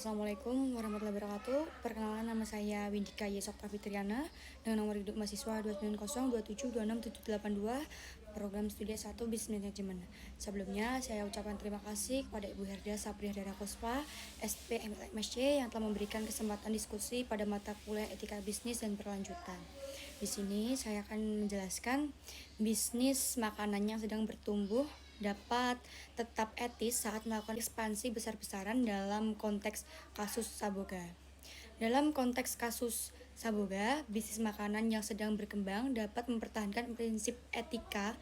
Assalamualaikum warahmatullahi wabarakatuh. Perkenalan, nama saya Windika Yesokta Fitriana dengan nomor hidup mahasiswa 29027267782, program studi S1 Business Management. Sebelumnya saya ucapkan terima kasih kepada Ibu Herda Sapriadara Kuspa, SP MSc yang telah memberikan kesempatan diskusi pada mata kuliah Etika Bisnis dan Berkelanjutan. Di sini saya akan menjelaskan bisnis makanan yang sedang bertumbuh dapat tetap etis saat melakukan ekspansi besar-besaran dalam konteks kasus Saboga. Dalam konteks kasus Saboga, bisnis makanan yang sedang berkembang dapat mempertahankan prinsip etika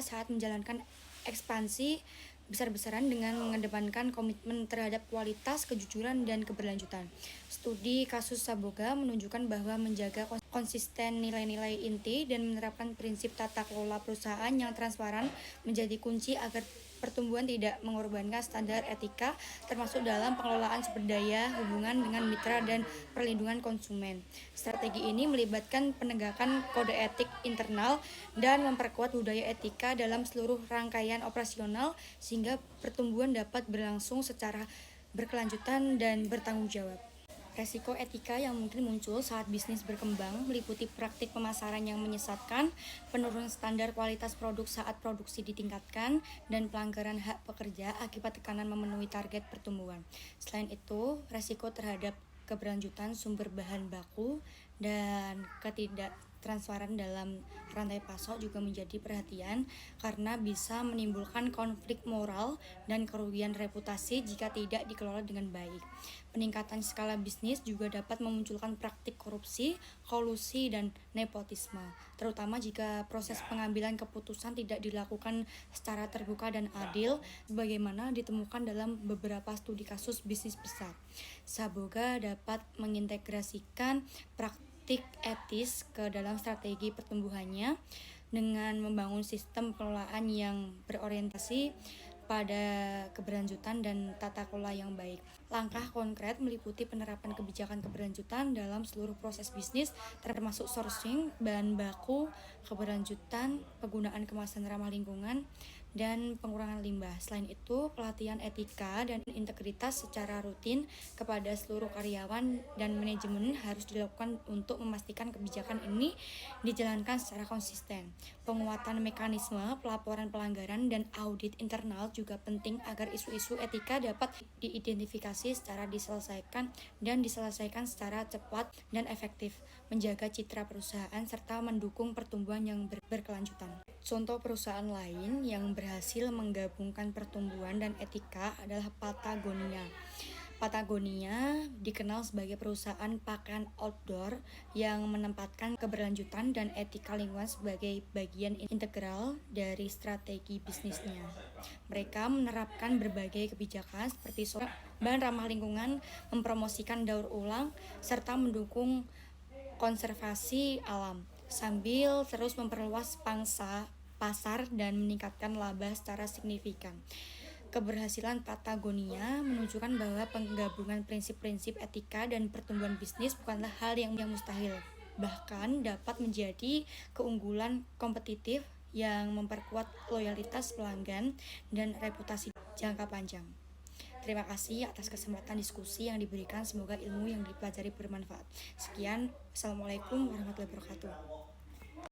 saat menjalankan ekspansi besar-besaran dengan mengedepankan komitmen terhadap kualitas, kejujuran, dan keberlanjutan. Studi kasus Saboga menunjukkan bahwa menjaga konsisten nilai-nilai inti dan menerapkan prinsip tata kelola perusahaan yang transparan menjadi kunci agar pertumbuhan tidak mengorbankan standar etika, termasuk dalam pengelolaan sumber daya, hubungan dengan mitra, dan perlindungan konsumen. Strategi ini melibatkan penegakan kode etik internal dan memperkuat budaya etika dalam seluruh rangkaian operasional sehingga pertumbuhan dapat berlangsung secara berkelanjutan dan bertanggung jawab. Resiko etika yang mungkin muncul saat bisnis berkembang meliputi praktik pemasaran yang menyesatkan, penurunan standar kualitas produk saat produksi ditingkatkan, dan pelanggaran hak pekerja akibat tekanan memenuhi target pertumbuhan. Selain itu, resiko terhadap keberlanjutan sumber bahan baku dan ketidaktransparan dalam rantai pasok juga menjadi perhatian karena bisa menimbulkan konflik moral dan kerugian reputasi jika tidak dikelola dengan baik. Peningkatan skala bisnis juga dapat memunculkan praktik korupsi, kolusi, dan nepotisme, terutama jika proses pengambilan keputusan tidak dilakukan secara terbuka dan adil, sebagaimana ditemukan dalam beberapa studi kasus bisnis besar. Saboga dapat mengintegrasikan praktik etis ke dalam strategi pertumbuhannya dengan membangun sistem pengelolaan yang berorientasi pada keberlanjutan dan tata kelola yang baik. Langkah konkret meliputi penerapan kebijakan keberlanjutan dalam seluruh proses bisnis, termasuk sourcing, bahan baku, keberlanjutan, penggunaan kemasan ramah lingkungan, dan pengurangan limbah. Selain itu, pelatihan etika dan integritas secara rutin kepada seluruh karyawan dan manajemen harus dilakukan untuk memastikan kebijakan ini dijalankan secara konsisten. Penguatan mekanisme pelaporan pelanggaran dan audit internal juga penting agar isu-isu etika dapat diidentifikasi secara diselesaikan secara cepat dan efektif, menjaga citra perusahaan serta mendukung pertumbuhan yang berkelanjutan. Contoh perusahaan lain yang berhasil menggabungkan pertumbuhan dan etika adalah Patagonia. Patagonia dikenal sebagai perusahaan pakaian outdoor yang menempatkan keberlanjutan dan etika lingkungan sebagai bagian integral dari strategi bisnisnya. Mereka menerapkan berbagai kebijakan seperti bahan ramah lingkungan, mempromosikan daur ulang, serta mendukung konservasi alam, sambil terus memperluas pangsa pasar dan meningkatkan laba secara signifikan. Keberhasilan Patagonia menunjukkan bahwa penggabungan prinsip-prinsip etika dan pertumbuhan bisnis bukanlah hal yang mustahil, bahkan dapat menjadi keunggulan kompetitif yang memperkuat loyalitas pelanggan dan reputasi jangka panjang. Terima kasih atas kesempatan diskusi yang diberikan. Semoga ilmu yang dipelajari bermanfaat. Sekian, Assalamualaikum warahmatullahi wabarakatuh.